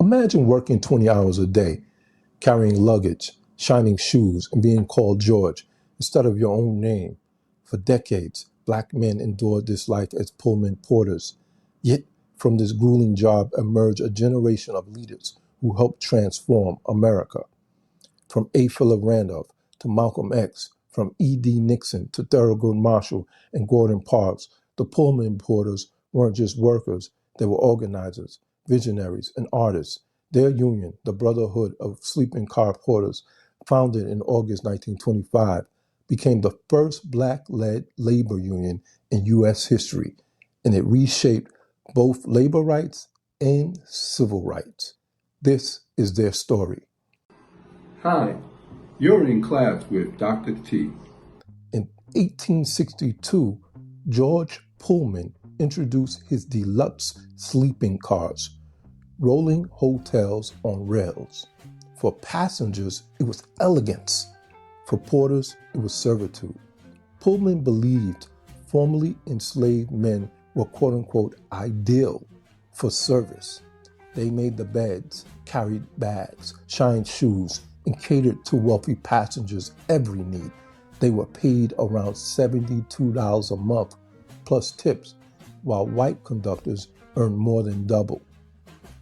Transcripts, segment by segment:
Imagine working 20 hours a day, carrying luggage, shining shoes, and being called George instead of your own name. For decades, black men endured this life as Pullman porters. Yet, from this grueling job emerged a generation of leaders who helped transform America. From A. Philip Randolph to Malcolm X, from E.D. Nixon to Thurgood Marshall and Gordon Parks, the Pullman porters weren't just workers, they were organizers, visionaries, and artists. Their union, the Brotherhood of Sleeping Car Porters, founded in August 1925, became the first black-led labor union in U.S. history, and it reshaped both labor rights and civil rights. This is their story. Hi, you're in class with Dr. T. In 1862, George Pullman introduced his deluxe sleeping cars, rolling hotels on rails. For passengers, it was elegance. For porters, it was servitude. Pullman believed formerly enslaved men were quote-unquote ideal for service. They made the beds, carried bags, shined shoes, and catered to wealthy passengers' every need. They were paid around $72 a month, plus tips, while white conductors earned more than double,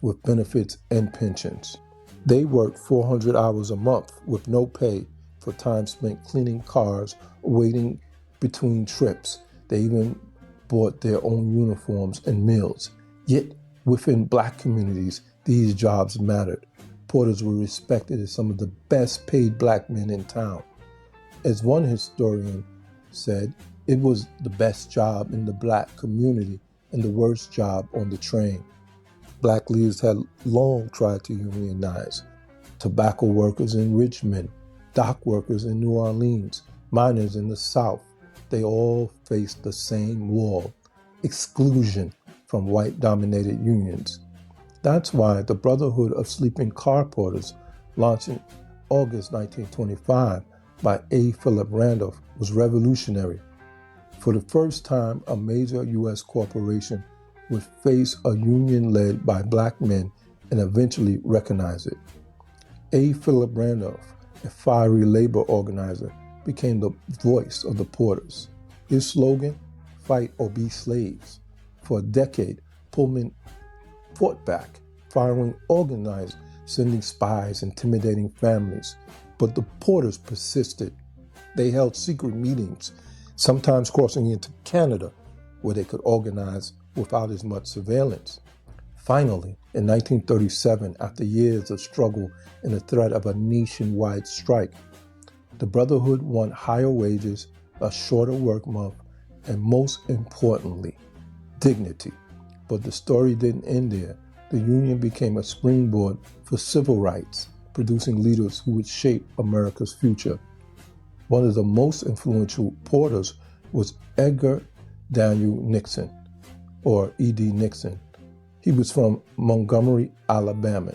with benefits and pensions. They worked 400 hours a month with no pay for time spent cleaning cars or waiting between trips. They even bought their own uniforms and meals. Yet, within black communities, these jobs mattered. Porters were respected as some of the best paid black men in town. As one historian said, it was the best job in the black community and the worst job on the train. Black leaders had long tried to unionize. Tobacco workers in Richmond, dock workers in New Orleans, miners in the South, they all faced the same wall, exclusion from white-dominated unions. That's why the Brotherhood of Sleeping Car Porters, launched in August 1925 by A. Philip Randolph, was revolutionary. For the first time, a major U.S. corporation would face a union led by black men and eventually recognize it. A. Philip Randolph, a fiery labor organizer, became the voice of the porters. His slogan, "Fight or be slaves." For a decade, Pullman fought back, firing organized, sending spies, intimidating families. But the porters persisted. They held secret meetings, sometimes crossing into Canada, where they could organize without as much surveillance. Finally, in 1937, after years of struggle and the threat of a nationwide strike, the Brotherhood won higher wages, a shorter work month, and most importantly, dignity. But the story didn't end there. The union became a springboard for civil rights, producing leaders who would shape America's future. One of the most influential porters was Edgar Daniel Nixon, or E.D. Nixon. He was from Montgomery, Alabama.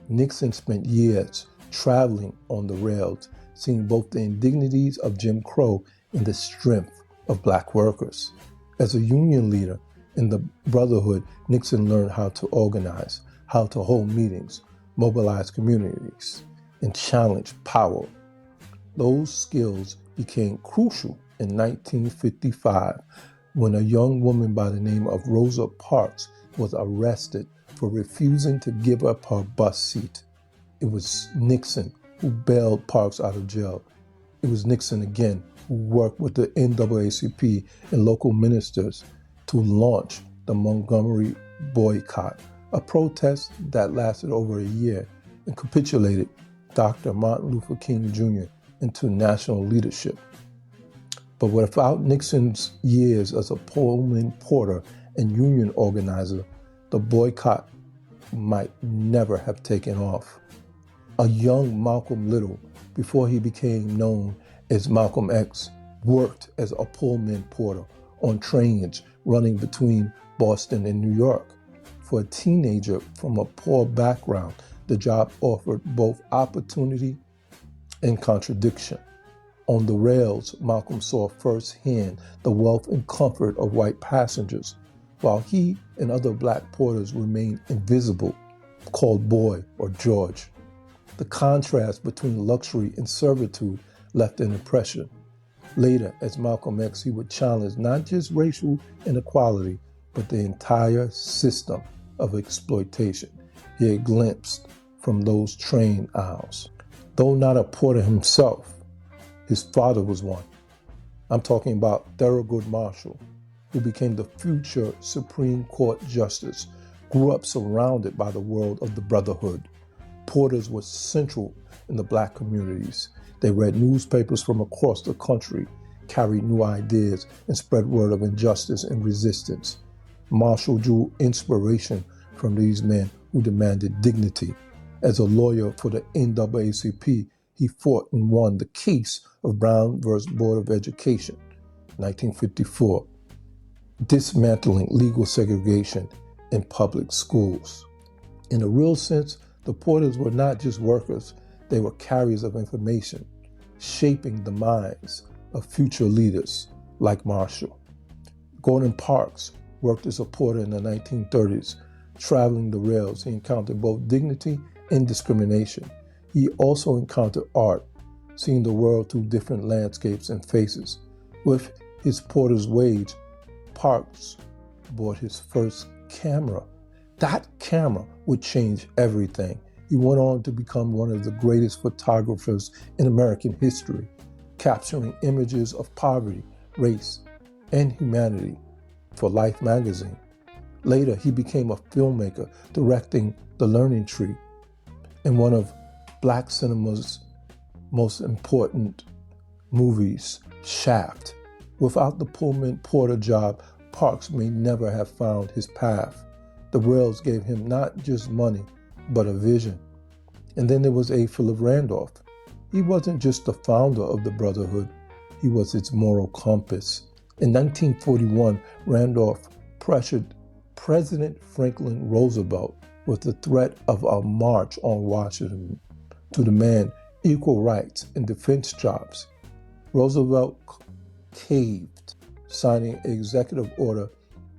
Nixon spent years traveling on the rails, seeing both the indignities of Jim Crow and the strength of black workers. As a union leader in the Brotherhood, Nixon learned how to organize, how to hold meetings, mobilize communities, and challenge power. Those skills became crucial in 1955 when a young woman by the name of Rosa Parks was arrested for refusing to give up her bus seat. It was Nixon who bailed Parks out of jail. It was Nixon again who worked with the NAACP and local ministers to launch the Montgomery boycott, a protest that lasted over a year and capitulated Dr. Martin Luther King Jr. into national leadership. But without Nixon's years as a Pullman porter and union organizer, the boycott might never have taken off. A young Malcolm Little, before he became known as Malcolm X, worked as a Pullman porter on trains running between Boston and New York. For a teenager from a poor background, the job offered both opportunity and contradiction. On the rails, Malcolm saw firsthand the wealth and comfort of white passengers, while he and other black porters remained invisible, called Boy or George. The contrast between luxury and servitude left an impression. Later, as Malcolm X, he would challenge not just racial inequality, but the entire system of exploitation he had glimpsed from those train aisles. Though not a porter himself, his father was one. I'm talking about Thurgood Marshall, who became the future Supreme Court Justice, grew up surrounded by the world of the Brotherhood. Porters were central in the black communities. They read newspapers from across the country, carried new ideas, and spread word of injustice and resistance. Marshall drew inspiration from these men who demanded dignity. As a lawyer for the NAACP, he fought and won the case of Brown versus Board of Education, 1954, dismantling legal segregation in public schools. In a real sense, the porters were not just workers, they were carriers of information, shaping the minds of future leaders like Marshall. Gordon Parks worked as a porter in the 1930s. Traveling the rails, he encountered both dignity and discrimination. He also encountered art, seeing the world through different landscapes and faces. With his porter's wage, Parks bought his first camera. That camera would change everything. He went on to become one of the greatest photographers in American history, capturing images of poverty, race, and humanity for Life magazine. Later, he became a filmmaker, directing The Learning Tree and one of black cinema's most important movies, Shaft. Without the Pullman porter job, Parks may never have found his path. The rails gave him not just money, but a vision. And then there was A. Philip Randolph. He wasn't just the founder of the Brotherhood, he was its moral compass. In 1941, Randolph pressured President Franklin Roosevelt with the threat of a march on Washington to demand equal rights and defense jobs. Roosevelt caved, signing an executive order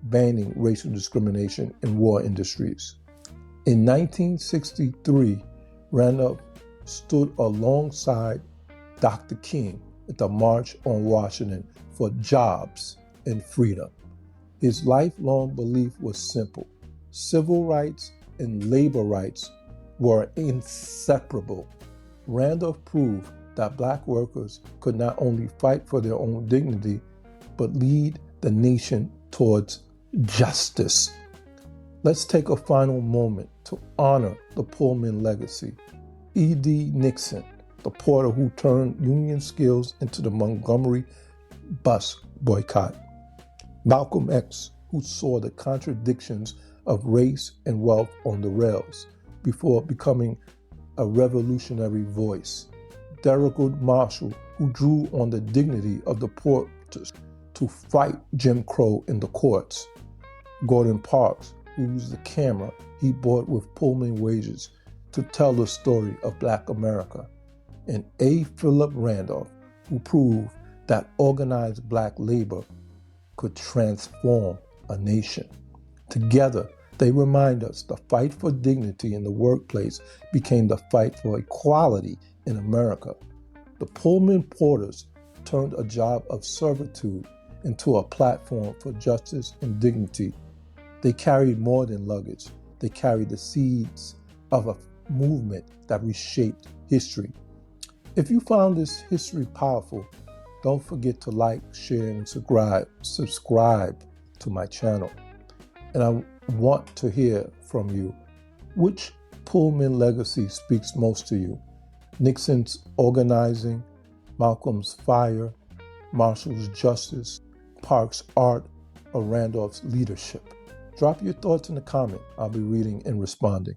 banning racial discrimination in war industries. In 1963, Randolph stood alongside Dr. King at the March on Washington for jobs and freedom. His lifelong belief was simple: civil rights and labor rights were inseparable. Randolph proved that black workers could not only fight for their own dignity, but lead the nation towards justice. Let's take a final moment to honor the Pullman legacy. E.D. Nixon, the porter who turned union skills into the Montgomery bus boycott. Malcolm X, who saw the contradictions of race and wealth on the rails before becoming a revolutionary voice. Thurgood Marshall, who drew on the dignity of the porters to fight Jim Crow in the courts. Gordon Parks, who used the camera he bought with Pullman wages to tell the story of Black America. And A. Philip Randolph, who proved that organized black labor could transform a nation. Together, they remind us the fight for dignity in the workplace became the fight for equality in America. The Pullman porters turned a job of servitude into a platform for justice and dignity. They carried more than luggage. They carried the seeds of a movement that reshaped history. If you found this history powerful, don't forget to like, share, and subscribe to my channel. And I want to hear from you. Which Pullman legacy speaks most to you? Nixon's organizing, Malcolm's fire, Marshall's justice, Parks' art, or Randolph's leadership? Drop your thoughts in the comment. I'll be reading and responding.